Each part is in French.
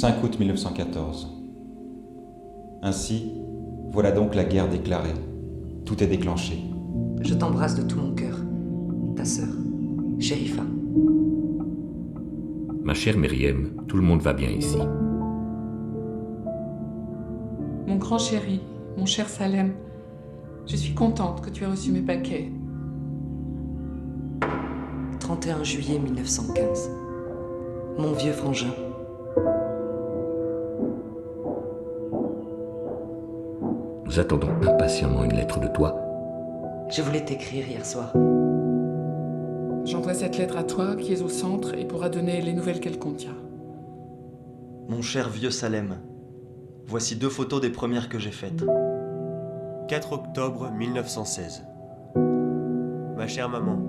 5 août 1914. Ainsi, voilà donc la guerre déclarée. Tout est déclenché. Je t'embrasse de tout mon cœur. Ta sœur, Sherifa. Ma chère Myriam, tout le monde va bien ici. Mon grand chéri, mon cher Salem, je suis contente que tu aies reçu mes paquets. 31 juillet 1915. Mon vieux frangin. Nous attendons impatiemment une lettre de toi. Je voulais t'écrire hier soir. J'envoie cette lettre à toi qui es au centre et pourra donner les nouvelles qu'elle contient. Mon cher vieux Salem, voici 2 photos des premières que j'ai faites. 4 octobre 1916. Ma chère maman,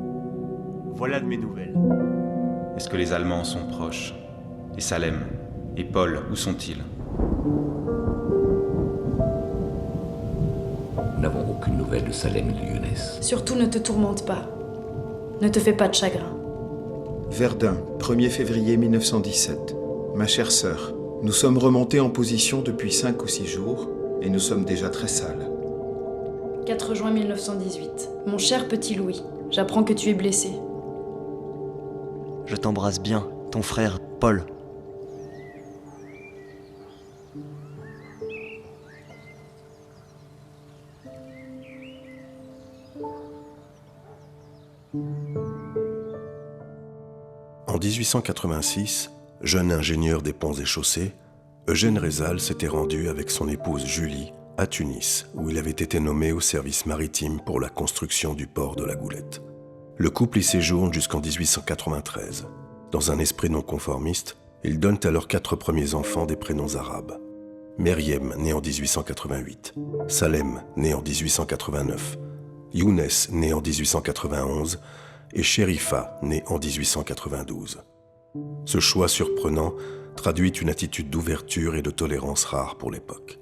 voilà de mes nouvelles. Est-ce que les Allemands sont proches? Et Salem? Et Paul, où sont-ils? Nous n'avons aucune nouvelle de Salem et de Younes. Surtout ne te tourmente pas. Ne te fais pas de chagrin. Verdun, 1er février 1917. Ma chère sœur, nous sommes remontés en position depuis 5 ou 6 jours et nous sommes déjà très sales. 4 juin 1918. Mon cher petit Louis, j'apprends que tu es blessé. Je t'embrasse bien, ton frère, Paul. En 1886, jeune ingénieur des ponts et chaussées, Eugène Rézal s'était rendu avec son épouse Julie à Tunis, où il avait été nommé au service maritime pour la construction du port de la Goulette. Le couple y séjourne jusqu'en 1893. Dans un esprit non conformiste, ils donnent à leurs 4 premiers enfants des prénoms arabes. Myriam, né en 1888, Salem, né en 1889, Younes, né en 1891, et Sherifa, né en 1892. Ce choix surprenant traduit une attitude d'ouverture et de tolérance rare pour l'époque.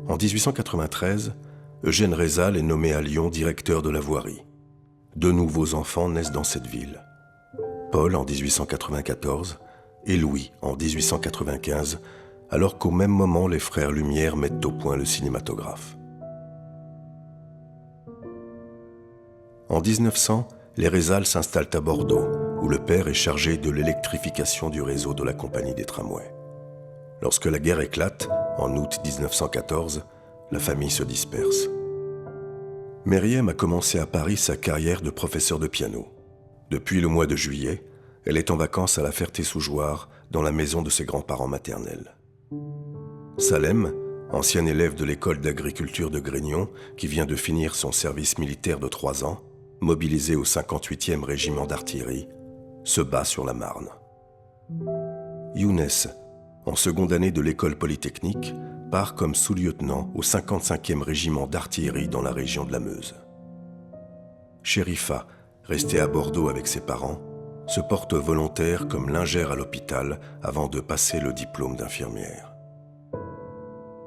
En 1893, Eugène Rézal est nommé à Lyon directeur de la voirie. 2 nouveaux enfants naissent dans cette ville. Paul en 1894 et Louis en 1895, alors qu'au même moment les frères Lumière mettent au point le cinématographe. En 1900, les Rézal s'installent à Bordeaux, où le père est chargé de l'électrification du réseau de la compagnie des tramways. Lorsque la guerre éclate, en août 1914, la famille se disperse. Myriam a commencé à Paris sa carrière de professeur de piano. Depuis le mois de juillet, elle est en vacances à La Ferté-sous-Jouarre, dans la maison de ses grands-parents maternels. Salem, ancien élève de l'école d'agriculture de Grignon, qui vient de finir son service militaire de 3 ans, mobilisé au 58e régiment d'artillerie, se bat sur la Marne. Younes, en seconde année de l'école polytechnique, part comme sous-lieutenant au 55e régiment d'artillerie dans la région de la Meuse. Sherifa, restée à Bordeaux avec ses parents, se porte volontaire comme lingère à l'hôpital avant de passer le diplôme d'infirmière.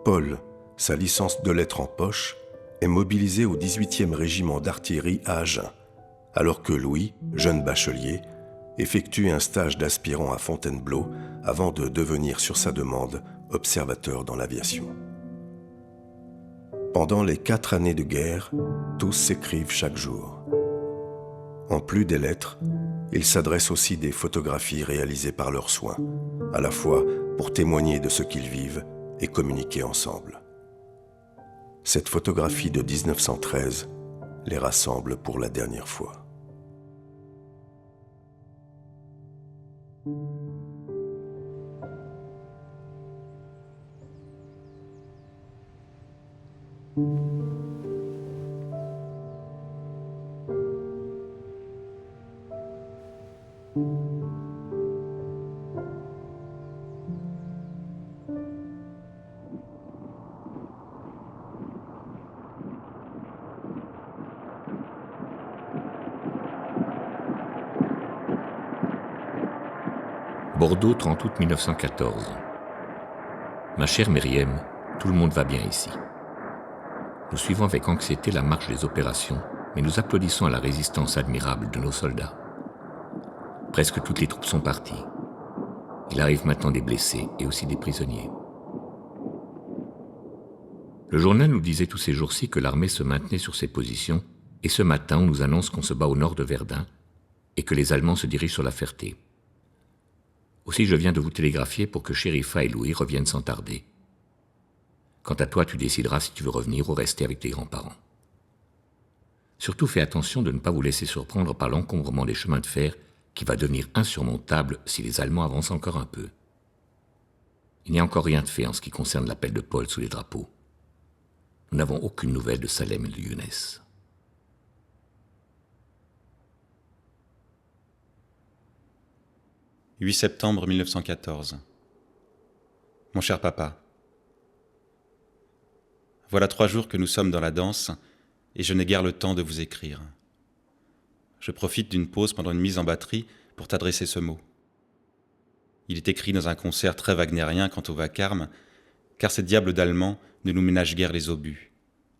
Paul, sa licence de lettres en poche, est mobilisé au 18e régiment d'artillerie à Agen, alors que Louis, jeune bachelier, effectue un stage d'aspirant à Fontainebleau avant de devenir sur sa demande observateur dans l'aviation. Pendant les 4 années de guerre, tous s'écrivent chaque jour. En plus des lettres, ils s'adressent aussi des photographies réalisées par leurs soins, à la fois pour témoigner de ce qu'ils vivent et communiquer ensemble. Cette photographie de 1913 les rassemble pour la dernière fois. Bordeaux, 30 août 1914. Ma chère Myriam, tout le monde va bien ici. Nous suivons avec anxiété la marche des opérations, mais nous applaudissons à la résistance admirable de nos soldats. Presque toutes les troupes sont parties. Il arrive maintenant des blessés et aussi des prisonniers. Le journal nous disait tous ces jours-ci que l'armée se maintenait sur ses positions, et ce matin on nous annonce qu'on se bat au nord de Verdun et que les Allemands se dirigent sur la Ferté. Aussi je viens de vous télégraphier pour que Chérifa et Louis reviennent sans tarder. Quant à toi, tu décideras si tu veux revenir ou rester avec tes grands-parents. Surtout fais attention de ne pas vous laisser surprendre par l'encombrement des chemins de fer qui va devenir insurmontable si les Allemands avancent encore un peu. Il n'y a encore rien de fait en ce qui concerne l'appel de Paul sous les drapeaux. Nous n'avons aucune nouvelle de Salem et de Younes. « 8 septembre 1914. Mon cher papa, voilà 3 jours que nous sommes dans la danse et je n'ai guère le temps de vous écrire. Je profite d'une pause pendant une mise en batterie pour t'adresser ce mot. Il est écrit dans un concert très wagnérien quant au vacarme, car ces diables d'Allemands ne nous ménagent guère les obus,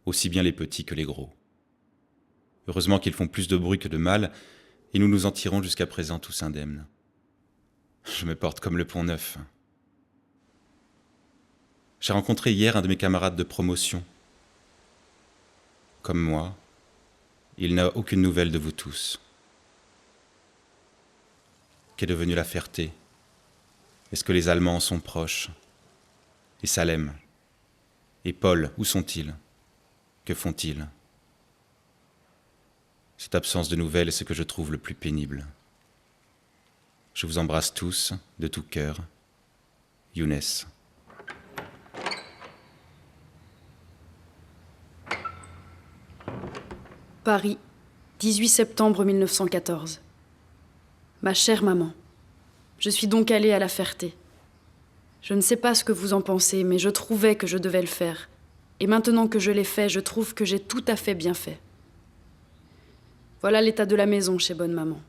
aussi bien les petits que les gros. Heureusement qu'ils font plus de bruit que de mal, et nous nous en tirons jusqu'à présent tous indemnes. Je me porte comme le Pont-Neuf. J'ai rencontré hier un de mes camarades de promotion. Comme moi, il n'a aucune nouvelle de vous tous. Qu'est devenue la Ferté? Est-ce que les Allemands en sont proches? Et Salem? Et Paul, où sont-ils? Que font-ils? Cette absence de nouvelles est ce que je trouve le plus pénible. Je vous embrasse tous, de tout cœur. Younes. Paris, 18 septembre 1914. Ma chère maman, je suis donc allée à la Ferté. Je ne sais pas ce que vous en pensez, mais je trouvais que je devais le faire. Et maintenant que je l'ai fait, je trouve que j'ai tout à fait bien fait. Voilà l'état de la maison chez bonne maman.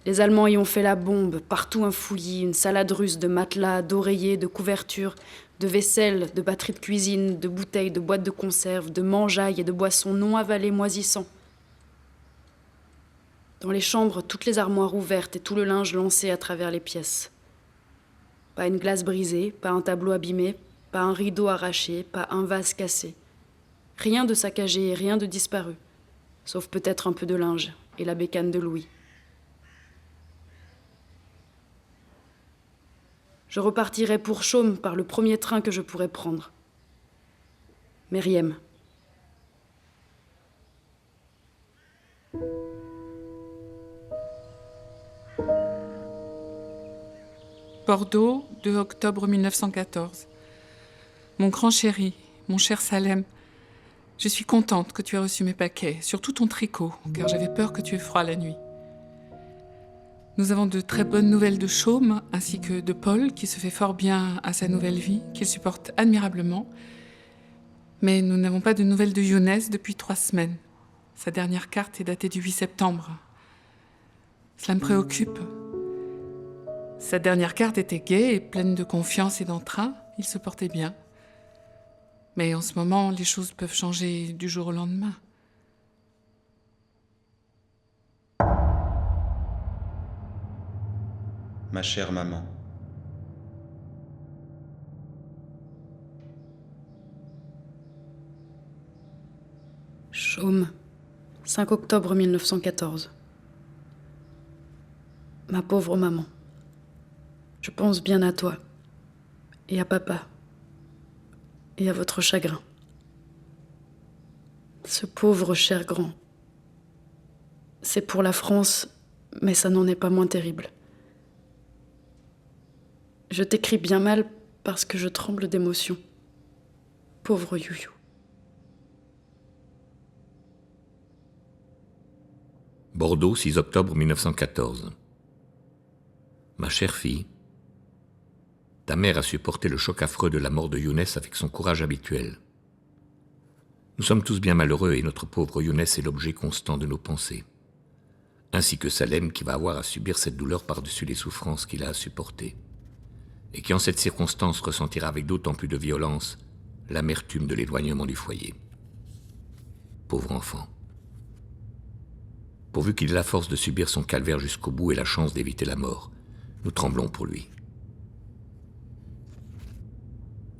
Les Allemands y ont fait la bombe, partout un fouillis, une salade russe de matelas, d'oreillers, de couvertures, de vaisselle, de batteries de cuisine, de bouteilles, de boîtes de conserve, de mangeailles et de boissons non avalées moisissants. Dans les chambres, toutes les armoires ouvertes et tout le linge lancé à travers les pièces. Pas une glace brisée, pas un tableau abîmé, pas un rideau arraché, pas un vase cassé. Rien de saccagé et rien de disparu, sauf peut-être un peu de linge et la bécane de Louis. Je repartirai pour Chaumes par le premier train que je pourrai prendre. Meriem. Bordeaux, 2 octobre 1914. Mon grand chéri, mon cher Salem, je suis contente que tu aies reçu mes paquets, surtout ton tricot, car j'avais peur que tu aies froid la nuit. Nous avons de très bonnes nouvelles de Chaumes, ainsi que de Paul, qui se fait fort bien à sa nouvelle vie, qu'il supporte admirablement. Mais nous n'avons pas de nouvelles de Younes depuis 3 semaines. Sa dernière carte est datée du 8 septembre. Cela me préoccupe. Sa dernière carte était gaie et pleine de confiance et d'entrain. Il se portait bien. Mais en ce moment, les choses peuvent changer du jour au lendemain. Ma chère maman. Chaumes, 5 octobre 1914. Ma pauvre maman, je pense bien à toi, et à papa, et à votre chagrin. Ce pauvre cher grand. C'est pour la France, mais ça n'en est pas moins terrible. Je t'écris bien mal parce que je tremble d'émotion. Pauvre Youyou. Bordeaux, 6 octobre 1914. Ma chère fille, ta mère a supporté le choc affreux de la mort de Younes avec son courage habituel. Nous sommes tous bien malheureux et notre pauvre Younes est l'objet constant de nos pensées, ainsi que Salem qui va avoir à subir cette douleur par-dessus les souffrances qu'il a à supporter, et qui en cette circonstance ressentira avec d'autant plus de violence l'amertume de l'éloignement du foyer. Pauvre enfant. Pourvu qu'il ait la force de subir son calvaire jusqu'au bout et la chance d'éviter la mort, nous tremblons pour lui.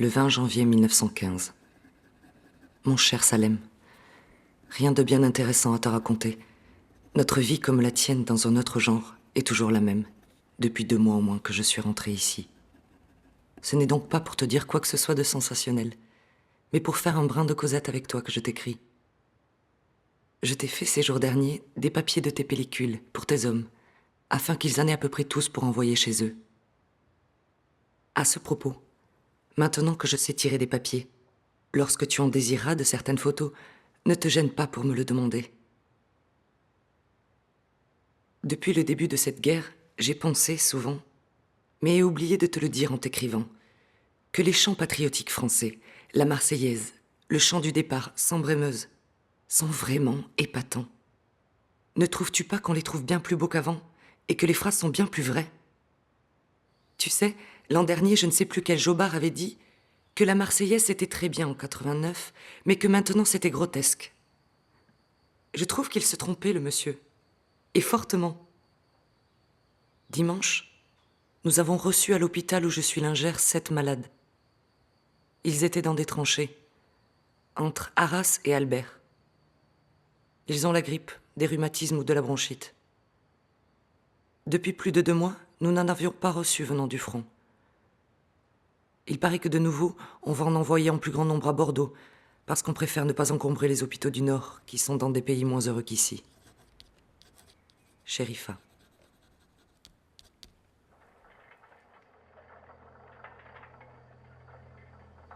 le 20 janvier 1915. Mon cher Salem, rien de bien intéressant à te raconter. Notre vie comme la tienne dans un autre genre est toujours la même, depuis 2 mois au moins que je suis rentrée ici. Ce n'est donc pas pour te dire quoi que ce soit de sensationnel, mais pour faire un brin de causette avec toi que je t'écris. Je t'ai fait ces jours derniers des papiers de tes pellicules pour tes hommes, afin qu'ils en aient à peu près tous pour envoyer chez eux. À ce propos, maintenant que je sais tirer des papiers, lorsque tu en désireras de certaines photos, ne te gêne pas pour me le demander. Depuis le début de cette guerre, j'ai pensé souvent, mais ai oublié de te le dire en t'écrivant, que les chants patriotiques français, la Marseillaise, le chant du départ, Sambre-et-Meuse, sont vraiment épatants. Ne trouves-tu pas qu'on les trouve bien plus beaux qu'avant, et que les phrases sont bien plus vraies? Tu sais, l'an dernier, je ne sais plus quel jobard avait dit que la Marseillaise c'était très bien en 89, mais que maintenant c'était grotesque. Je trouve qu'il se trompait, le monsieur, et fortement. Dimanche, nous avons reçu à l'hôpital où je suis lingère 7 malades. Ils étaient dans des tranchées, entre Arras et Albert. Ils ont la grippe, des rhumatismes ou de la bronchite. Depuis plus de 2 mois, nous n'en avions pas reçu venant du front. Il paraît que de nouveau, on va en envoyer en plus grand nombre à Bordeaux, parce qu'on préfère ne pas encombrer les hôpitaux du Nord, qui sont dans des pays moins heureux qu'ici. Sherifa.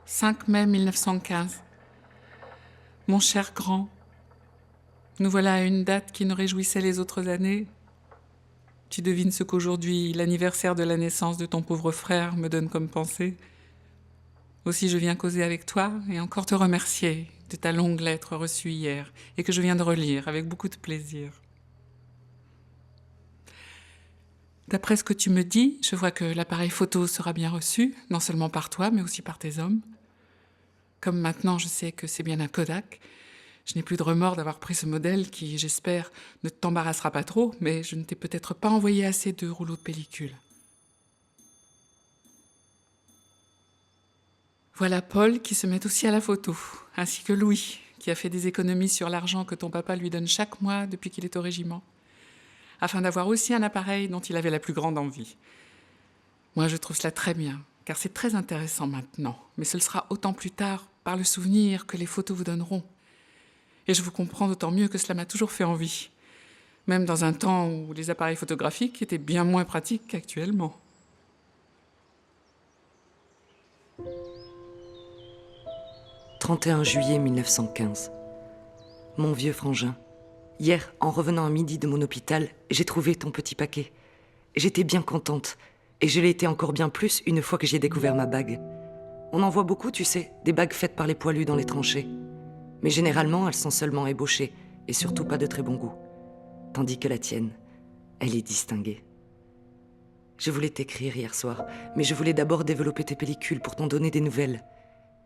« 5 mai 1915. Mon cher grand, nous voilà à une date qui nous réjouissait les autres années. Tu devines ce qu'aujourd'hui, l'anniversaire de la naissance de ton pauvre frère me donne comme pensée. Aussi je viens causer avec toi et encore te remercier de ta longue lettre reçue hier et que je viens de relire avec beaucoup de plaisir. D'après ce que tu me dis, je vois que l'appareil photo sera bien reçu, non seulement par toi, mais aussi par tes hommes. Comme maintenant je sais que c'est bien un Kodak, je n'ai plus de remords d'avoir pris ce modèle qui, j'espère, ne t'embarrassera pas trop, mais je ne t'ai peut-être pas envoyé assez de rouleaux de pellicule. Voilà Paul qui se met aussi à la photo, ainsi que Louis, qui a fait des économies sur l'argent que ton papa lui donne chaque mois depuis qu'il est au régiment, afin d'avoir aussi un appareil dont il avait la plus grande envie. Moi, je trouve cela très bien, car c'est très intéressant maintenant, mais ce le sera autant plus tard par le souvenir que les photos vous donneront. Et je vous comprends d'autant mieux que cela m'a toujours fait envie, même dans un temps où les appareils photographiques étaient bien moins pratiques qu'actuellement. « 31 juillet 1915. Mon vieux frangin, hier, en revenant à midi de mon hôpital, j'ai trouvé ton petit paquet. J'étais bien contente, et je l'ai été encore bien plus une fois que j'ai découvert ma bague. On en voit beaucoup, tu sais, des bagues faites par les poilus dans les tranchées. Mais généralement, elles sont seulement ébauchées, et surtout pas de très bon goût. Tandis que la tienne, elle est distinguée. Je voulais t'écrire hier soir, mais je voulais d'abord développer tes pellicules pour t'en donner des nouvelles.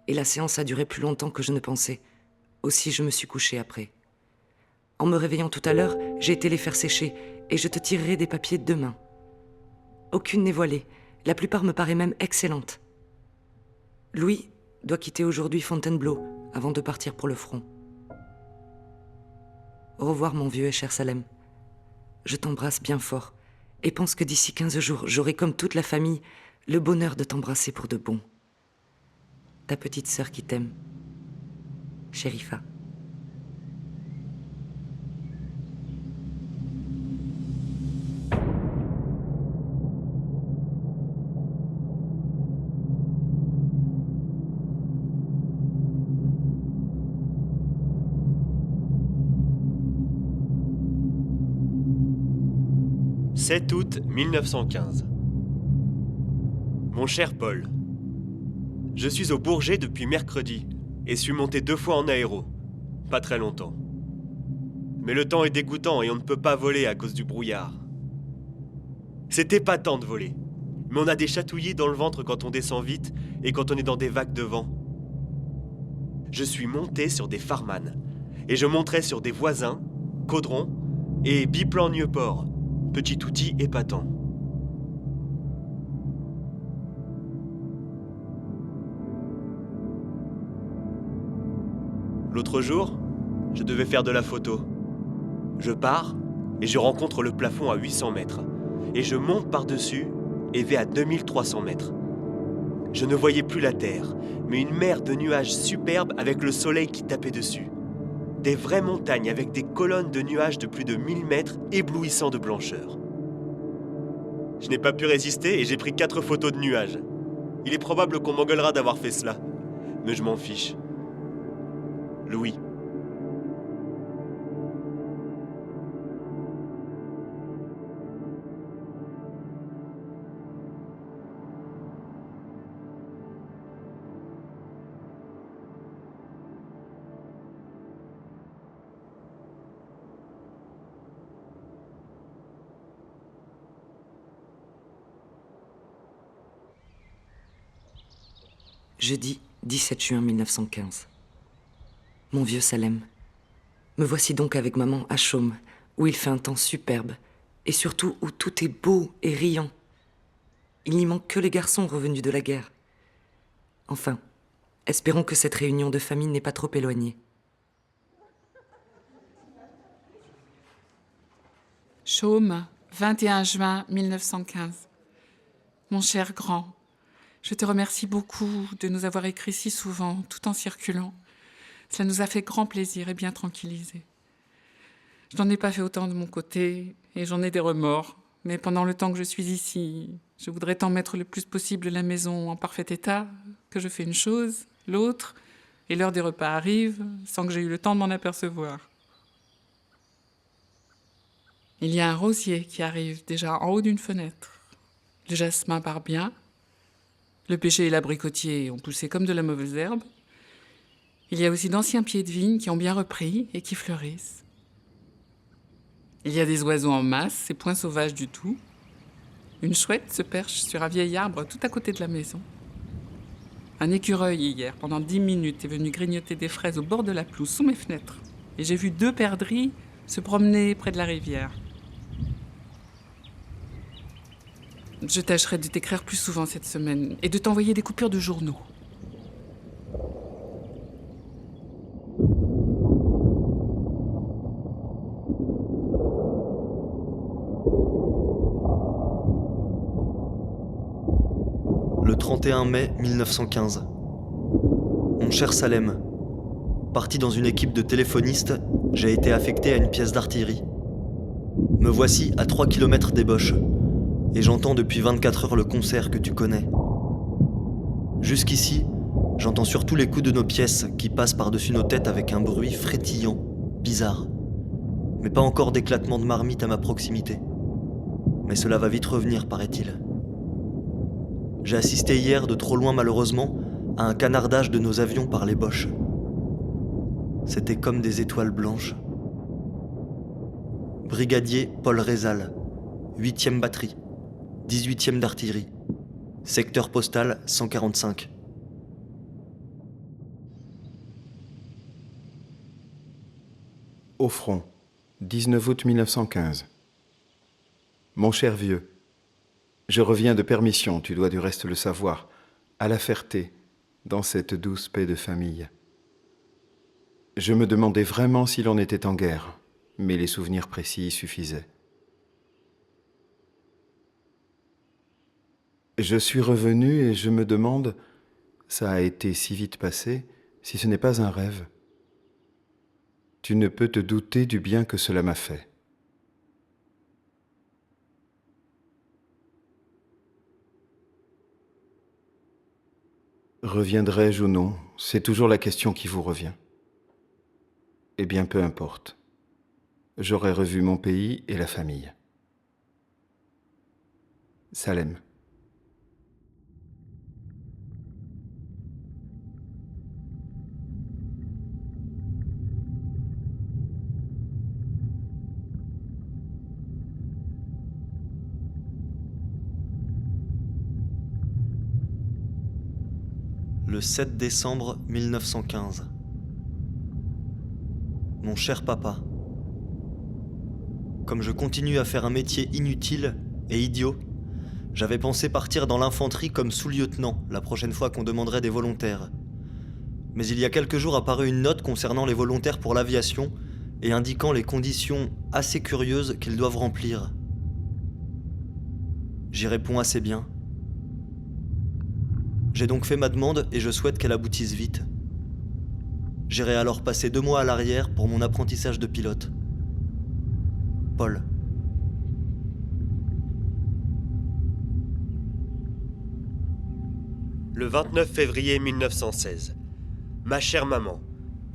Et la séance a duré plus longtemps que je ne pensais. Aussi, je me suis couchée après. En me réveillant tout à l'heure, j'ai été les faire sécher, et je te tirerai des papiers demain. Aucune n'est voilée, la plupart me paraît même excellente. Louis doit quitter aujourd'hui Fontainebleau, avant de partir pour le front. Au revoir mon vieux et cher Salem. Je t'embrasse bien fort et pense que d'ici 15 jours, j'aurai comme toute la famille le bonheur de t'embrasser pour de bon. Ta petite sœur qui t'aime, Sherifa. « 7 août 1915. Mon cher Paul, je suis au Bourget depuis mercredi et suis monté 2 fois en aéro. Pas très longtemps. Mais le temps est dégoûtant et on ne peut pas voler à cause du brouillard. C'est épatant de voler, mais on a des chatouillis dans le ventre quand on descend vite et quand on est dans des vagues de vent. Je suis monté sur des Farman et je monterai sur des voisins, Caudron et biplan Nieuport. Petit outil épatant. L'autre jour, je devais faire de la photo. Je pars et je rencontre le plafond à 800 mètres. Et je monte par-dessus et vais à 2300 mètres. Je ne voyais plus la terre, mais une mer de nuages superbes avec le soleil qui tapait dessus. Des vraies montagnes avec des colonnes de nuages de plus de 1000 mètres éblouissants de blancheur. Je n'ai pas pu résister et j'ai pris 4 photos de nuages. Il est probable qu'on m'engueulera d'avoir fait cela, mais je m'en fiche. Louis. Jeudi 17 juin 1915. Mon vieux Salem. Me voici donc avec maman à Chaumes, où il fait un temps superbe, et surtout où tout est beau et riant. Il n'y manque que les garçons revenus de la guerre. Enfin, espérons que cette réunion de famille n'est pas trop éloignée. Chaumes, 21 juin 1915. Mon cher grand, je te remercie beaucoup de nous avoir écrit si souvent, tout en circulant. Cela nous a fait grand plaisir et bien tranquillisé. Je n'en ai pas fait autant de mon côté et j'en ai des remords. Mais pendant le temps que je suis ici, je voudrais t'en mettre le plus possible la maison en parfait état, que je fais une chose, l'autre, et l'heure des repas arrive sans que j'aie eu le temps de m'en apercevoir. Il y a un rosier qui arrive déjà en haut d'une fenêtre. Le jasmin part bien. Le pêcher et l'abricotier ont poussé comme de la mauvaise herbe. Il y a aussi d'anciens pieds de vigne qui ont bien repris et qui fleurissent. Il y a des oiseaux en masse et point sauvages du tout. Une chouette se perche sur un vieil arbre tout à côté de la maison. Un écureuil hier, pendant 10 minutes, est venu grignoter des fraises au bord de la pelouse sous mes fenêtres. Et j'ai vu 2 perdrix se promener près de la rivière. Je tâcherai de t'écrire plus souvent cette semaine et de t'envoyer des coupures de journaux. Le 31 mai 1915. Mon cher Salem, parti dans une équipe de téléphonistes, j'ai été affecté à une pièce d'artillerie. Me voici à 3 km des Boches, et j'entends depuis 24 heures le concert que tu connais. Jusqu'ici, j'entends surtout les coups de nos pièces qui passent par-dessus nos têtes avec un bruit frétillant, bizarre. Mais pas encore d'éclatement de marmite à ma proximité. Mais cela va vite revenir, paraît-il. J'ai assisté hier, de trop loin malheureusement, à un canardage de nos avions par les Boches. C'était comme des étoiles blanches. Brigadier Paul Rézal, 8e batterie, 18e d'artillerie, secteur postal 145. Au front, 19 août 1915. Mon cher vieux, je reviens de permission, tu dois du reste le savoir, à La Ferté, dans cette douce paix de famille. Je me demandais vraiment si l'on était en guerre, mais les souvenirs précis y suffisaient. Je suis revenu et je me demande, ça a été si vite passé, si ce n'est pas un rêve. Tu ne peux te douter du bien que cela m'a fait. Reviendrai-je ou non, c'est toujours la question qui vous revient. Eh bien, peu importe. J'aurai revu mon pays et la famille. Salem. Le 7 décembre 1915. Mon cher papa, comme je continue à faire un métier inutile et idiot, j'avais pensé partir dans l'infanterie comme sous-lieutenant la prochaine fois qu'on demanderait des volontaires. mais il y a quelques jours apparut une note concernant les volontaires pour l'aviation et indiquant les conditions assez curieuses qu'ils doivent remplir. J'y réponds assez bien. J'ai donc fait ma demande et je souhaite qu'elle aboutisse vite. J'irai alors passer 2 mois à l'arrière pour mon apprentissage de pilote. Paul. Le 29 février 1916. Ma chère maman,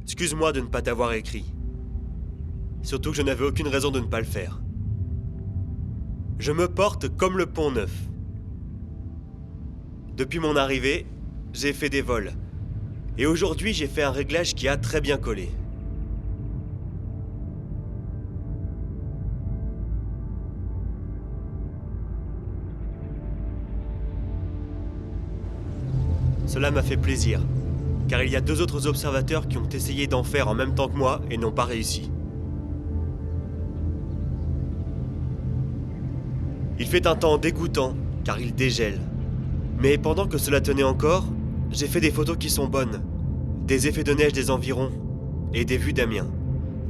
excuse-moi de ne pas t'avoir écrit. Surtout que je n'avais aucune raison de ne pas le faire. Je me porte comme le Pont Neuf. Depuis mon arrivée, j'ai fait des vols. Et aujourd'hui, j'ai fait un réglage qui a très bien collé. Cela m'a fait plaisir, car il y a 2 autres observateurs qui ont essayé d'en faire en même temps que moi et n'ont pas réussi. Il fait un temps dégoûtant, car il dégèle. Mais pendant que cela tenait encore, j'ai fait des photos qui sont bonnes. Des effets de neige des environs, et des vues d'Amiens.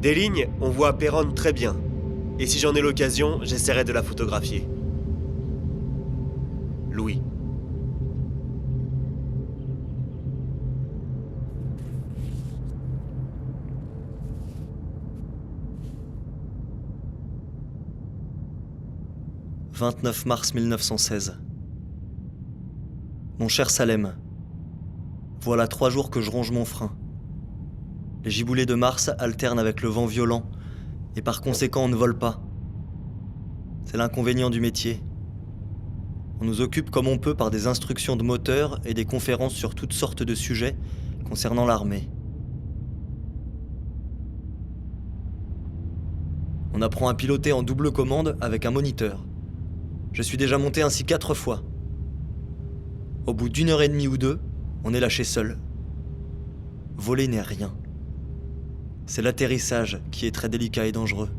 Des lignes, on voit Péronne très bien. Et si j'en ai l'occasion, j'essaierai de la photographier. Louis. « 29 mars 1916. Mon cher Salem, voilà 3 jours que je ronge mon frein. Les giboulées de Mars alternent avec le vent violent, et par conséquent on ne vole pas. C'est l'inconvénient du métier. On nous occupe comme on peut par des instructions de moteur et des conférences sur toutes sortes de sujets concernant l'armée. On apprend à piloter en double commande avec un moniteur. Je suis déjà monté ainsi 4 fois. Au bout d'1 heure et demie ou 2, on est lâché seul. Voler n'est rien. C'est l'atterrissage qui est très délicat et dangereux.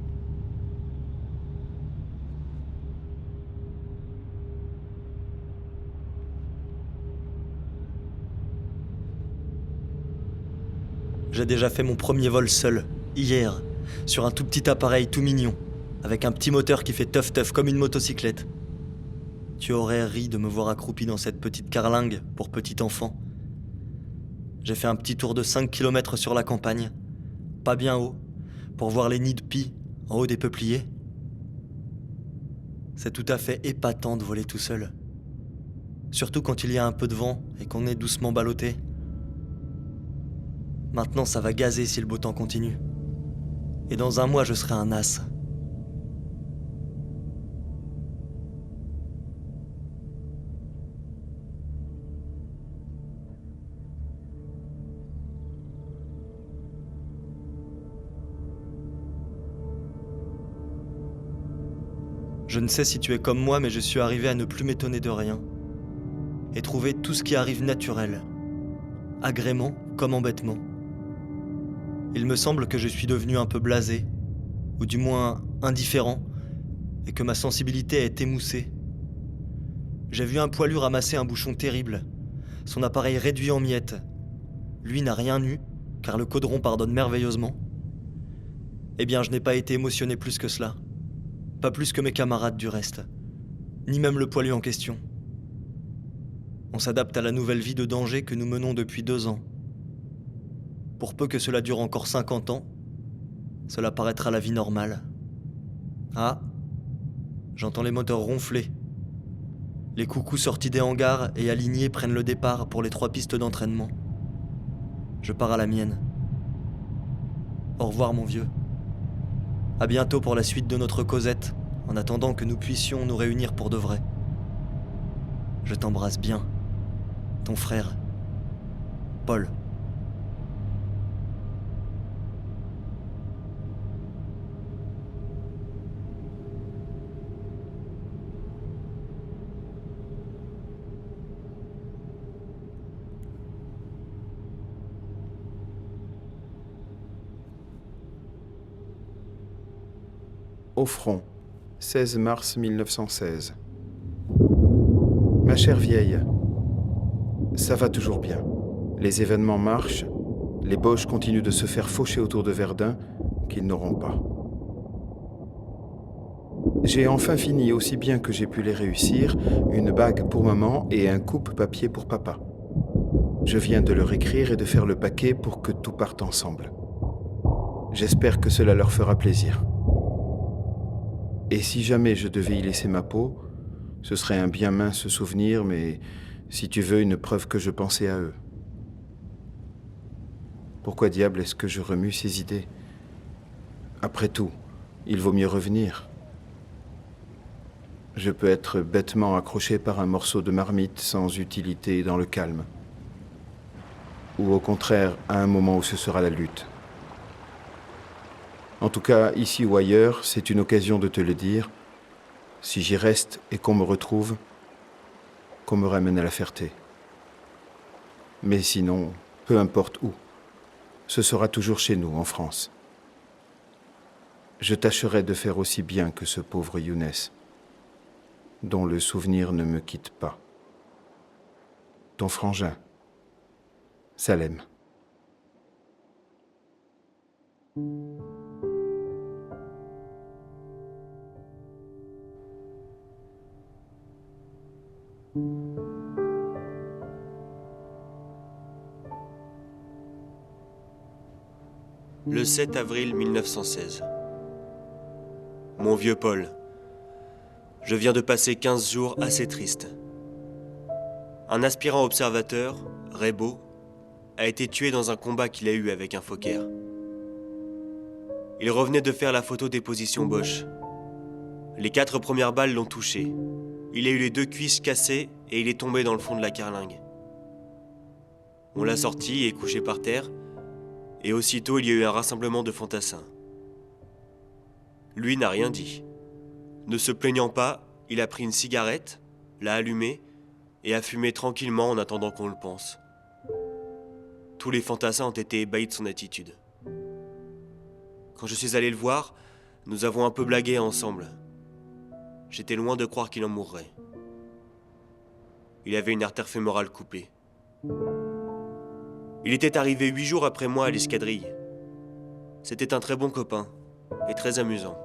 J'ai déjà fait mon premier vol seul, hier, sur un tout petit appareil tout mignon, avec un petit moteur qui fait teuf-teuf comme une motocyclette. Tu aurais ri de me voir accroupi dans cette petite carlingue pour petit enfant. J'ai fait un petit tour de 5 km sur la campagne, pas bien haut, pour voir les nids de pie en haut des peupliers. C'est tout à fait épatant de voler tout seul. Surtout quand il y a un peu de vent et qu'on est doucement ballotté. Maintenant, ça va gazer si le beau temps continue. Et dans 1 mois, je serai un as. Je ne sais si tu es comme moi, mais je suis arrivé à ne plus m'étonner de rien. Et trouver tout ce qui arrive naturel. Agrément comme embêtement. Il me semble que je suis devenu un peu blasé, ou du moins indifférent, et que ma sensibilité est émoussée. J'ai vu un poilu ramasser un bouchon terrible, son appareil réduit en miettes. Lui n'a rien eu, car le caudron pardonne merveilleusement. Eh bien, je n'ai pas été émotionné plus que cela. Pas plus que mes camarades du reste, ni même le poilu en question. On s'adapte à la nouvelle vie de danger que nous menons depuis 2 ans. Pour peu que cela dure encore 50 ans, cela paraîtra la vie normale. Ah, j'entends les moteurs ronfler. Les coucous sortis des hangars et alignés prennent le départ pour les 3 pistes d'entraînement. Je pars à la mienne. Au revoir mon vieux. À bientôt pour la suite de notre causette, en attendant que nous puissions nous réunir pour de vrai. Je t'embrasse bien. Ton frère, Paul. Au front, 16 mars 1916. Ma chère vieille, ça va toujours bien. Les événements marchent Les Boches continuent de se faire faucher autour de Verdun, qu'ils n'auront pas. J'ai enfin fini, aussi bien que j'ai pu les réussir, une bague pour maman et un coupe-papier pour papa. Je viens de leur écrire et de faire le paquet pour que tout parte ensemble. J'espère que cela leur fera plaisir. Et si jamais je devais y laisser ma peau, ce serait un bien mince souvenir, mais si tu veux, une preuve que je pensais à eux. Pourquoi diable est-ce que je remue ces idées? Après tout, il vaut mieux revenir. Je peux être bêtement accroché par un morceau de marmite sans utilité dans le calme. Ou au contraire, à un moment où ce sera la lutte. En tout cas, ici ou ailleurs, c'est une occasion de te le dire. Si j'y reste et qu'on me retrouve, qu'on me ramène à la Ferté. Mais sinon, peu importe où, ce sera toujours chez nous, en France. Je tâcherai de faire aussi bien que ce pauvre Younes, dont le souvenir ne me quitte pas. Ton frangin, Salem. Le 7 avril 1916. Mon vieux Paul, je viens de passer 15 jours assez tristes. Un aspirant observateur, Rebaud, a été tué dans un combat qu'il a eu avec un Fokker. Il revenait de faire la photo des positions Boche. Les 4 premières balles l'ont touché. Il a eu les 2 cuisses cassées et il est tombé dans le fond de la carlingue. On l'a sorti et couché par terre, et aussitôt il y a eu un rassemblement de fantassins. Lui n'a rien dit. Ne se plaignant pas, il a pris une cigarette, l'a allumée et a fumé tranquillement en attendant qu'on le pense. Tous les fantassins ont été ébahis de son attitude. Quand je suis allé le voir, nous avons un peu blagué ensemble. J'étais loin de croire qu'il en mourrait. Il avait une artère fémorale coupée. Il était arrivé 8 jours après moi à l'escadrille. C'était un très bon copain et très amusant.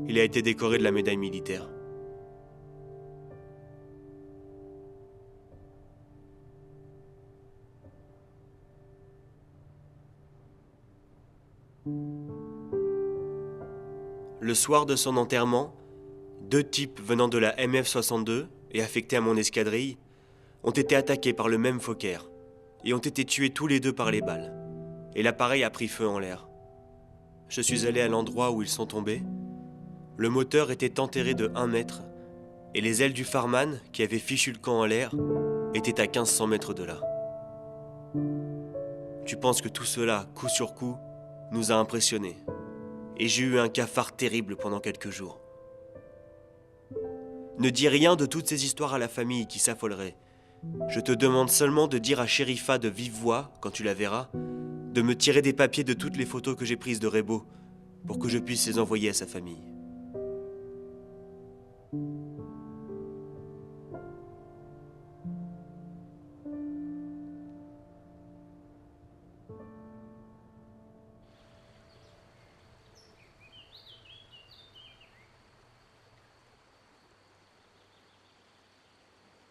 Il a été décoré de la médaille militaire. Le soir de son enterrement, 2 types venant de la MF-62 et affectés à mon escadrille ont été attaqués par le même Fokker et ont été tués tous les 2 par les balles. Et l'appareil a pris feu en l'air. Je suis allé à l'endroit où ils sont tombés. Le moteur était enterré de 1 mètre et les ailes du Farman, qui avaient fichu le camp en l'air, étaient à 1500 mètres de là. Tu penses que tout cela, coup sur coup, nous a impressionnés. Et j'ai eu un cafard terrible pendant quelques jours. Ne dis rien de toutes ces histoires à la famille qui s'affolerait. Je te demande seulement de dire à Sherifa de vive voix, quand tu la verras, de me tirer des papiers de toutes les photos que j'ai prises de Rebaud, pour que je puisse les envoyer à sa famille. «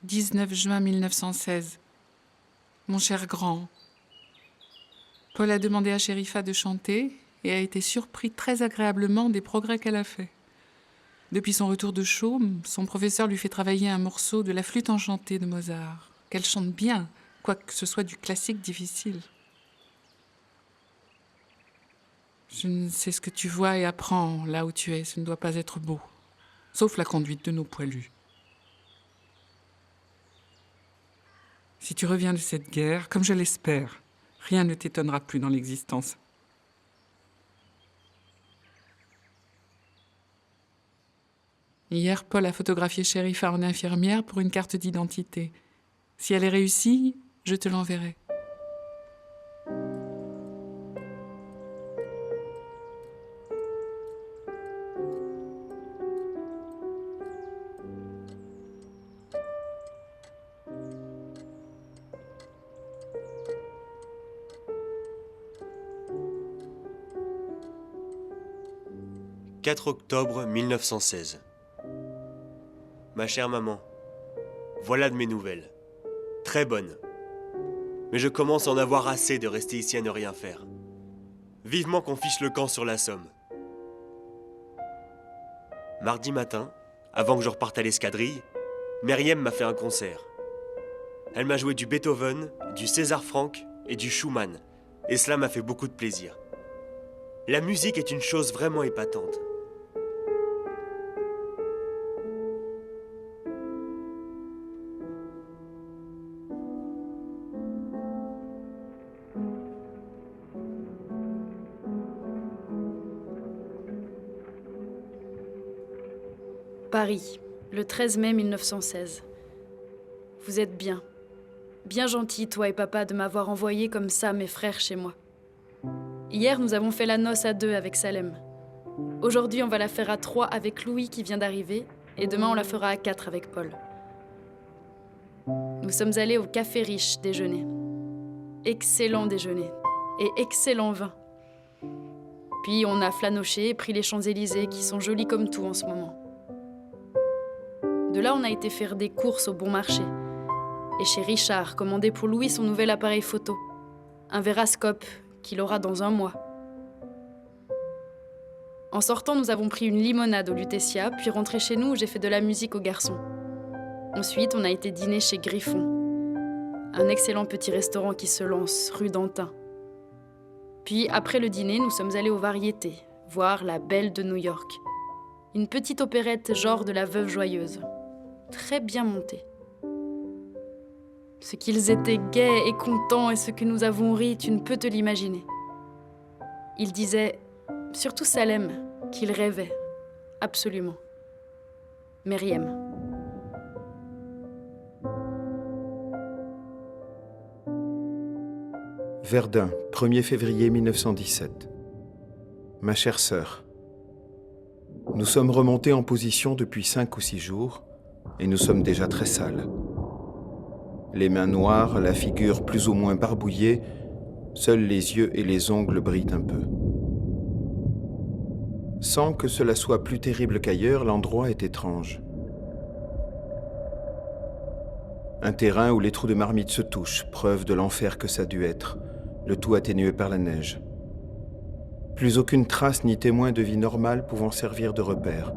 19 juin 1916. Mon cher grand, Paul a demandé à Sherifa de chanter et a été surpris très agréablement des progrès qu'elle a faits. Depuis son retour de Chaume, son professeur lui fait travailler un morceau de la flûte enchantée de Mozart, qu'elle chante bien, quoique ce soit du classique difficile. Je ne sais ce que tu vois et apprends là où tu es, ce ne doit pas être beau, sauf la conduite de nos poilus. Si tu reviens de cette guerre, comme je l'espère, rien ne t'étonnera plus dans l'existence. Hier, Paul a photographié Sherifa en infirmière pour une carte d'identité. Si elle est réussie, je te l'enverrai. 4 octobre 1916. Ma chère maman, voilà de mes nouvelles. Très bonnes. Mais je commence à en avoir assez de rester ici à ne rien faire. Vivement qu'on fiche le camp sur la Somme. Mardi matin, avant que je reparte à l'escadrille, Myriam m'a fait un concert. Elle m'a joué du Beethoven, du César Franck et du Schumann, et cela m'a fait beaucoup de plaisir. La musique est une chose vraiment épatante. Paris, le 13 mai 1916. Vous êtes bien. Bien gentil, toi et papa, de m'avoir envoyé comme ça mes frères chez moi. Hier, nous avons fait la noce à 2 avec Salem. Aujourd'hui, on va la faire à 3 avec Louis qui vient d'arriver, et demain, on la fera à 4 avec Paul. Nous sommes allés au Café Riche déjeuner. Excellent déjeuner et excellent vin. Puis on a flânoché et pris les Champs-Élysées qui sont jolis comme tout en ce moment. De là, on a été faire des courses au bon marché. Et chez Richard, commander pour Louis son nouvel appareil photo. Un Verascope qu'il aura dans 1 mois. En sortant, nous avons pris une limonade au Lutetia, puis rentré chez nous où j'ai fait de la musique aux garçons. Ensuite, on a été dîner chez Griffon. Un excellent petit restaurant qui se lance, rue d'Antin. Puis, après le dîner, nous sommes allés aux Variétés, voir La Belle de New York. Une petite opérette genre de la Veuve Joyeuse. Très bien montée. Ce qu'ils étaient gais et contents et ce que nous avons ri, tu ne peux te l'imaginer. Ils disaient, surtout Salem, qu'il rêvait, absolument. Myriam. Verdun, 1er février 1917. Ma chère sœur, nous sommes remontés en position depuis 5 ou 6 jours et nous sommes déjà très sales. Les mains noires, la figure plus ou moins barbouillée, seuls les yeux et les ongles brillent un peu. Sans que cela soit plus terrible qu'ailleurs, l'endroit est étrange. Un terrain où les trous de marmite se touchent, preuve de l'enfer que ça a dû être, le tout atténué par la neige. Plus aucune trace ni témoin de vie normale pouvant servir de repère.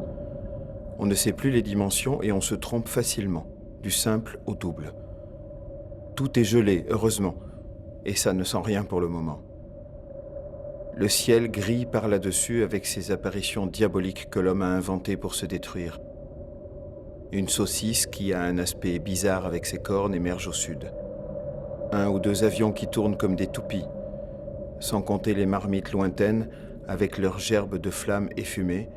On ne sait plus les dimensions et on se trompe facilement, du simple au double. Tout est gelé, heureusement, et ça ne sent rien pour le moment. Le ciel grille par là-dessus avec ces apparitions diaboliques que l'homme a inventées pour se détruire. Une saucisse qui a un aspect bizarre avec ses cornes émerge au sud. 1 ou 2 avions qui tournent comme des toupies, sans compter les marmites lointaines avec leurs gerbes de flammes effumées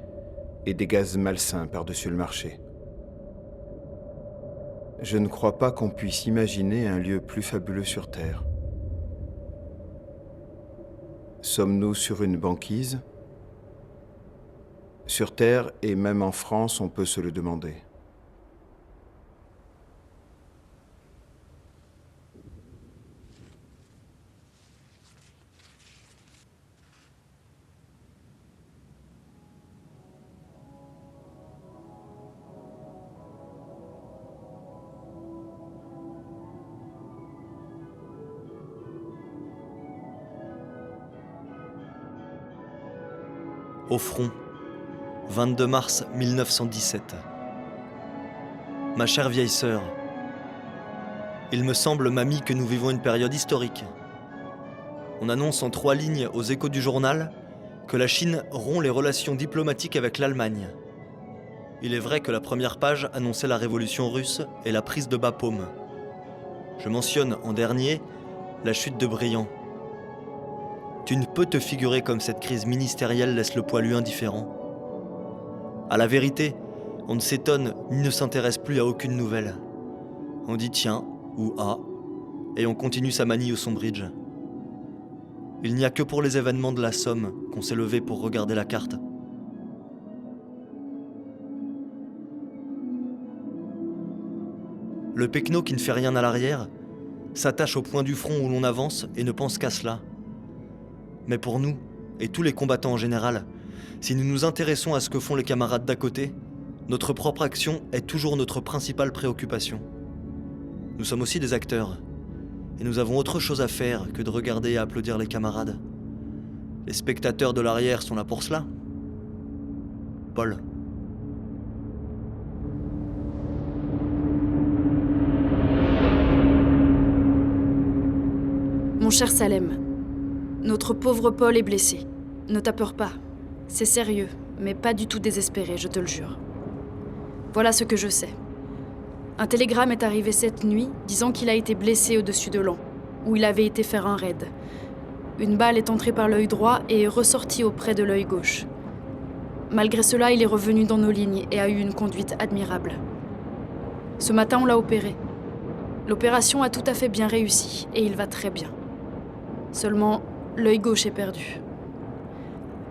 et des gaz malsains par-dessus le marché. Je ne crois pas qu'on puisse imaginer un lieu plus fabuleux sur Terre. Sommes-nous sur une banquise ? Sur Terre et même en France, on peut se le demander. Au front, 22 mars 1917. Ma chère vieille sœur, il me semble, mamie, que nous vivons une période historique. On annonce en 3 lignes aux Échos du journal que la Chine rompt les relations diplomatiques avec l'Allemagne. Il est vrai que la première page annonçait la révolution russe et la prise de Bapaume. Je mentionne en dernier la chute de Briand. Tu ne peux te figurer comme cette crise ministérielle laisse le poilu indifférent. À la vérité, on ne s'étonne ni ne s'intéresse plus à aucune nouvelle. On dit tiens ou ah, et on continue sa manie au Sombridge. Il n'y a que pour les événements de la Somme qu'on s'est levé pour regarder la carte. Le pecno qui ne fait rien à l'arrière s'attache au point du front où l'on avance et ne pense qu'à cela. Mais pour nous, et tous les combattants en général, Si nous nous intéressons à ce que font les camarades d'à côté, notre propre action est toujours notre principale préoccupation. Nous sommes aussi des acteurs, et nous avons autre chose à faire que de regarder et applaudir les camarades. Les spectateurs de l'arrière sont là pour cela. Paul. Mon cher Salem, notre pauvre Paul est blessé. Ne t'as peur pas. C'est sérieux, mais pas du tout désespéré, je te le jure. Voilà ce que je sais. Un télégramme est arrivé cette nuit disant qu'il a été blessé au-dessus de Laon, où il avait été faire un raid. Une balle est entrée par l'œil droit et est ressortie auprès de l'œil gauche. Malgré cela, il est revenu dans nos lignes et a eu une conduite admirable. Ce matin, on l'a opéré. L'opération a tout à fait bien réussi et il va très bien. Seulement, l'œil gauche est perdu.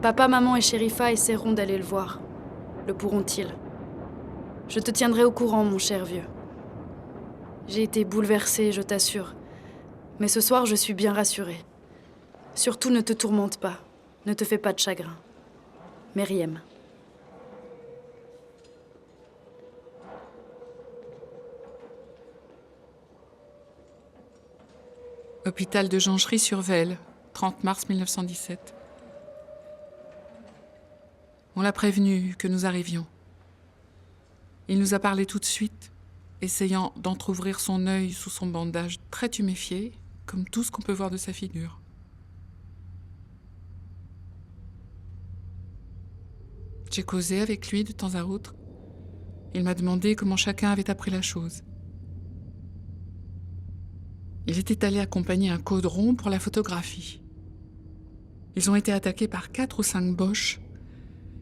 Papa, maman et Sherifa essaieront d'aller le voir. Le pourront-ils ? Je te tiendrai au courant, mon cher vieux. J'ai été bouleversée, je t'assure. Mais ce soir, je suis bien rassurée. Surtout, ne te tourmente pas. Ne te fais pas de chagrin. Meriem. Hôpital de Jonchery-sur-Vesle, 30 mars 1917. On l'a prévenu que nous arrivions. Il nous a parlé tout de suite, essayant d'entrouvrir son œil sous son bandage très tuméfié, comme tout ce qu'on peut voir de sa figure. J'ai causé avec lui de temps à autre. Il m'a demandé comment chacun avait appris la chose. Il était allé accompagner un caudron pour la photographie. Ils ont été attaqués par 4 ou 5 Boches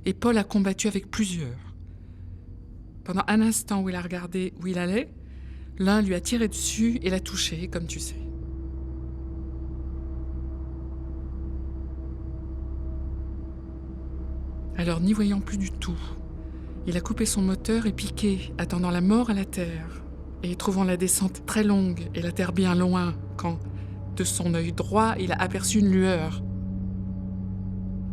et Paul a combattu avec plusieurs. Pendant un instant où il a regardé où il allait, l'un lui a tiré dessus et l'a touché, comme tu sais. Alors, n'y voyant plus du tout, il a coupé son moteur et piqué, attendant la mort à la terre. Et trouvant la descente très longue et la terre bien loin, quand, de son œil droit, il a aperçu une lueur.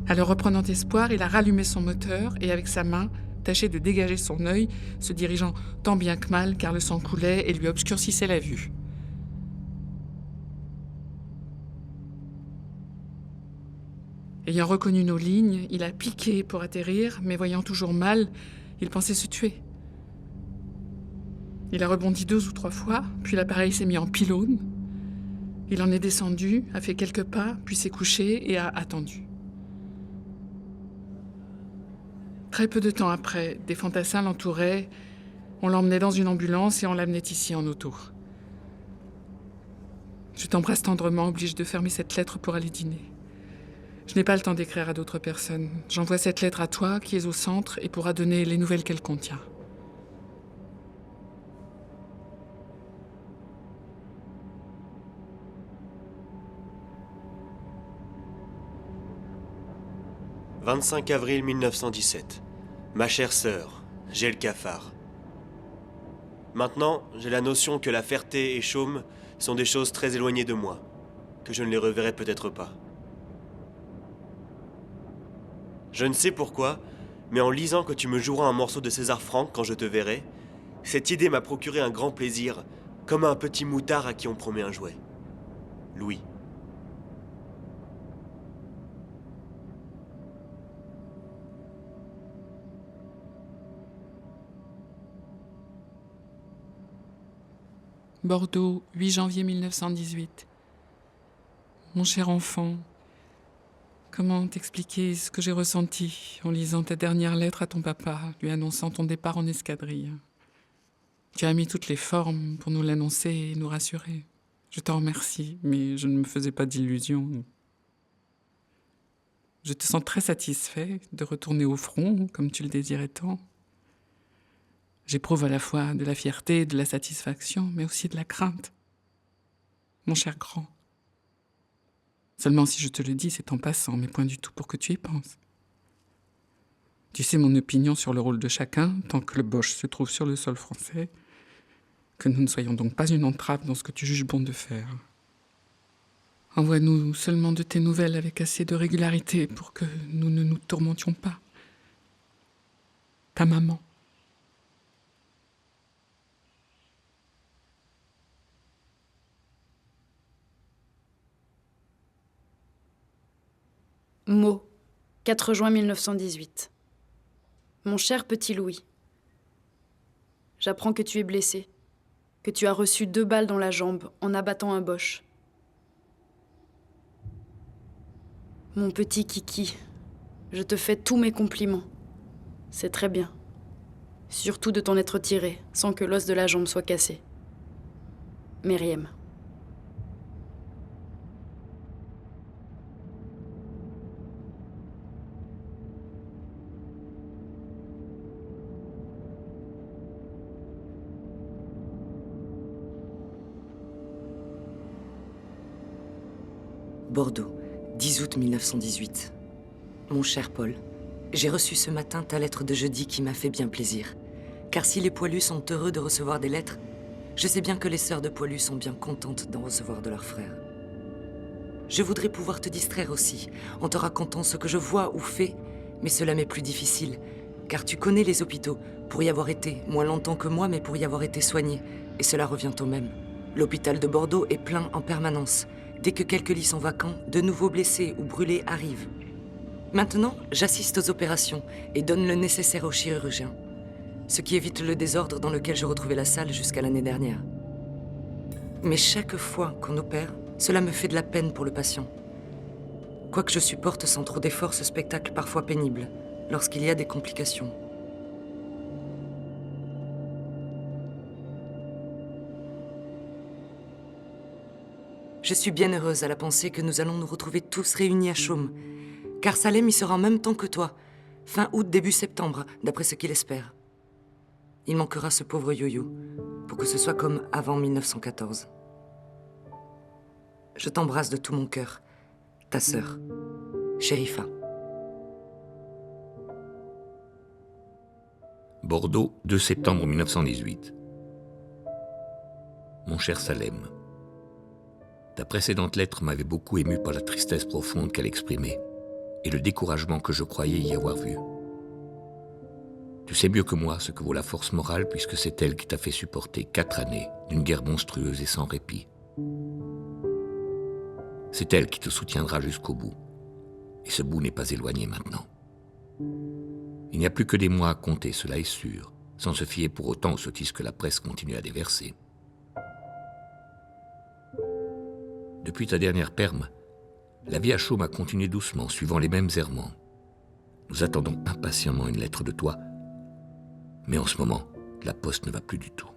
Alors, reprenant espoir, il a rallumé son moteur et, avec sa main, tâchait de dégager son œil, se dirigeant tant bien que mal, car le sang coulait et lui obscurcissait la vue. Ayant reconnu nos lignes, il a piqué pour atterrir, mais voyant toujours mal, il pensait se tuer. Il a rebondi 2 ou 3 fois, puis l'appareil s'est mis en pylône. Il en est descendu, a fait quelques pas, puis s'est couché et a attendu. Très peu de temps après, des fantassins l'entouraient. On l'emmenait dans une ambulance et on l'amenait ici en auto. Je t'embrasse tendrement, oblige de fermer cette lettre pour aller dîner. Je n'ai pas le temps d'écrire à d'autres personnes. J'envoie cette lettre à toi, qui es au centre, et pourra donner les nouvelles qu'elle contient. « 25 avril 1917. Ma chère sœur, j'ai le cafard. Maintenant, j'ai la notion que La Ferté et Chaume sont des choses très éloignées de moi, que je ne les reverrai peut-être pas. Je ne sais pourquoi, mais en lisant que tu me joueras un morceau de César Franck quand je te verrai, cette idée m'a procuré un grand plaisir, comme à un petit moutard à qui on promet un jouet. Louis. Bordeaux, 8 janvier 1918. Mon cher enfant, comment t'expliquer ce que j'ai ressenti en lisant ta dernière lettre à ton papa, lui annonçant ton départ en escadrille. Tu as mis toutes les formes pour nous l'annoncer et nous rassurer. Je t'en remercie, mais je ne me faisais pas d'illusions. Je te sens très satisfait de retourner au front, comme tu le désirais tant. J'éprouve à la fois de la fierté et de la satisfaction, mais aussi de la crainte. Mon cher grand. Seulement si je te le dis, c'est en passant, mais point du tout pour que tu y penses. Tu sais mon opinion sur le rôle de chacun, tant que le Boche se trouve sur le sol français, que nous ne soyons donc pas une entrave dans ce que tu juges bon de faire. Envoie-nous seulement de tes nouvelles avec assez de régularité pour que nous ne nous tourmentions pas. Ta maman. Meaux, 4 juin 1918. Mon cher petit Louis, j'apprends que tu es blessé, que tu as reçu 2 balles dans la jambe en abattant un boche. Mon petit Kiki, je te fais tous mes compliments. C'est très bien. Surtout de t'en être tiré, sans que l'os de la jambe soit cassé. Meriem. Bordeaux, 10 août 1918. Mon cher Paul, j'ai reçu ce matin ta lettre de jeudi qui m'a fait bien plaisir. Car si les poilus sont heureux de recevoir des lettres, je sais bien que les sœurs de poilus sont bien contentes d'en recevoir de leurs frères. Je voudrais pouvoir te distraire aussi, en te racontant ce que je vois ou fais, mais cela m'est plus difficile, car tu connais les hôpitaux, pour y avoir été, moins longtemps que moi, mais pour y avoir été soigné, et cela revient au même. L'hôpital de Bordeaux est plein en permanence. Dès que quelques lits sont vacants, de nouveaux blessés ou brûlés arrivent. Maintenant, j'assiste aux opérations et donne le nécessaire aux chirurgiens, ce qui évite le désordre dans lequel je retrouvais la salle jusqu'à l'année dernière. Mais chaque fois qu'on opère, cela me fait de la peine pour le patient. Quoique je supporte sans trop d'efforts ce spectacle parfois pénible, lorsqu'il y a des complications. Je suis bien heureuse à la pensée que nous allons nous retrouver tous réunis à Chaumes, car Salem y sera en même temps que toi, fin août, début septembre, d'après ce qu'il espère. Il manquera ce pauvre Yo-Yo, pour que ce soit comme avant 1914. Je t'embrasse de tout mon cœur, ta sœur, Sherifa. Bordeaux, 2 septembre 1918. Mon cher Salem, ta précédente lettre m'avait beaucoup ému par la tristesse profonde qu'elle exprimait et le découragement que je croyais y avoir vu. Tu sais mieux que moi ce que vaut la force morale puisque c'est elle qui t'a fait supporter 4 années d'une guerre monstrueuse et sans répit. C'est elle qui te soutiendra jusqu'au bout. Et ce bout n'est pas éloigné maintenant. Il n'y a plus que des mois à compter, cela est sûr, sans se fier pour autant aux sottises que la presse continue à déverser. Depuis ta dernière perme, la vie à Chaumes a continué doucement, suivant les mêmes errements. Nous attendons impatiemment une lettre de toi, mais en ce moment, la poste ne va plus du tout.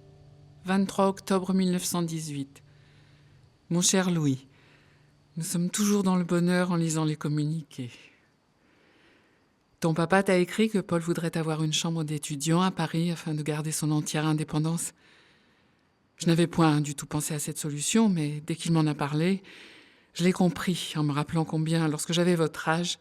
« 23 octobre 1918. Mon cher Louis, nous sommes toujours dans le bonheur en lisant les communiqués. Ton papa t'a écrit que Paul voudrait avoir une chambre d'étudiant à Paris afin de garder son entière indépendance. Je n'avais point du tout pensé à cette solution, mais dès qu'il m'en a parlé, je l'ai compris en me rappelant combien, lorsque j'avais votre âge,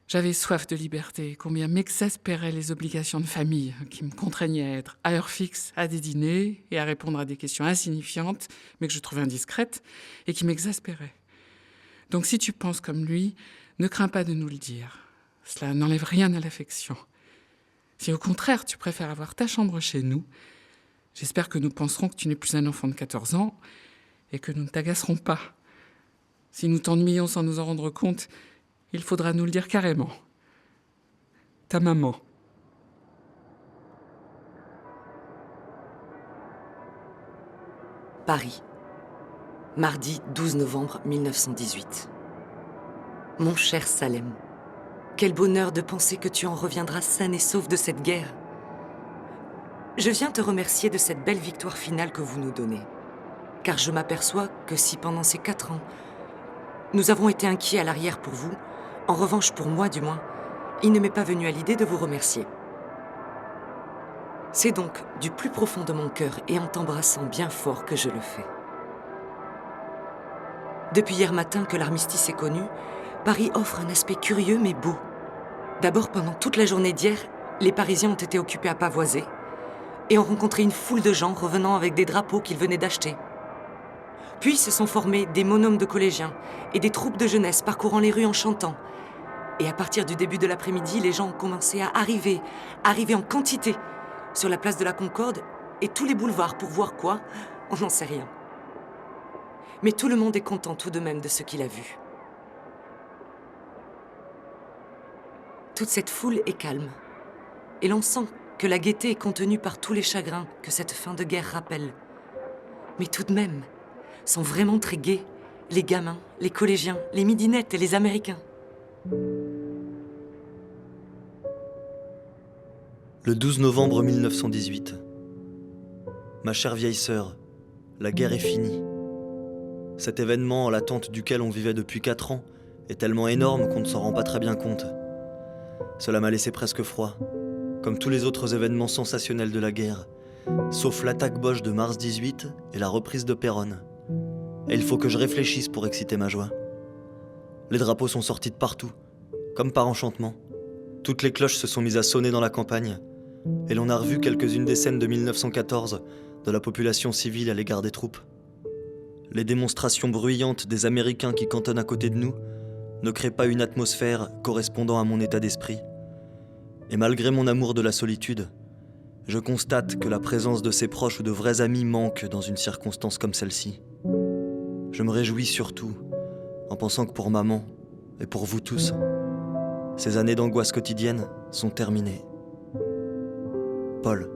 j'avais soif de liberté, combien m'exaspéraient les obligations de famille qui me contraignaient à être à heure fixe à des dîners et à répondre à des questions insignifiantes, mais que je trouvais indiscrètes et qui m'exaspéraient. Donc si tu penses comme lui, ne crains pas de nous le dire. Cela n'enlève rien à l'affection. Si au contraire tu préfères avoir ta chambre chez nous, j'espère que nous penserons que tu n'es plus un enfant de 14 ans et que nous ne t'agacerons pas. Si nous t'ennuyons sans nous en rendre compte, il faudra nous le dire carrément. Ta maman. Paris, mardi 12 novembre 1918. Mon cher Salem, quel bonheur de penser que tu en reviendras sain et sauf de cette guerre. Je viens te remercier de cette belle victoire finale que vous nous donnez, car je m'aperçois que si pendant ces 4 ans, nous avons été inquiets à l'arrière pour vous, en revanche pour moi du moins, il ne m'est pas venu à l'idée de vous remercier. C'est donc du plus profond de mon cœur et en t'embrassant bien fort que je le fais. Depuis hier matin que l'armistice est connu, Paris offre un aspect curieux mais beau. D'abord, pendant toute la journée d'hier, les Parisiens ont été occupés à pavoiser et ont rencontré une foule de gens revenant avec des drapeaux qu'ils venaient d'acheter. Puis se sont formés des monômes de collégiens et des troupes de jeunesse parcourant les rues en chantant. Et à partir du début de l'après-midi, les gens ont commencé à arriver en quantité sur la place de la Concorde et tous les boulevards pour voir quoi, on n'en sait rien. Mais tout le monde est content tout de même de ce qu'il a vu. Toute cette foule est calme. Et l'on sent que la gaieté est contenue par tous les chagrins que cette fin de guerre rappelle. Mais tout de même, sont vraiment très gais, les gamins, les collégiens, les midinettes et les Américains. Le 12 novembre 1918. Ma chère vieille sœur, la guerre est finie. Cet événement, en l'attente duquel on vivait depuis 4 ans, est tellement énorme qu'on ne s'en rend pas très bien compte. Cela m'a laissé presque froid, comme tous les autres événements sensationnels de la guerre, sauf l'attaque Boche de mars 18 et la reprise de Péronne. Et il faut que je réfléchisse pour exciter ma joie. Les drapeaux sont sortis de partout, comme par enchantement. Toutes les cloches se sont mises à sonner dans la campagne, et l'on a revu quelques-unes des scènes de 1914 de la population civile à l'égard des troupes. Les démonstrations bruyantes des Américains qui cantonnent à côté de nous ne créent pas une atmosphère correspondant à mon état d'esprit. Et malgré mon amour de la solitude, je constate que la présence de ses proches ou de vrais amis manque dans une circonstance comme celle-ci. Je me réjouis surtout en pensant que pour maman et pour vous tous, ces années d'angoisse quotidienne sont terminées. Paul.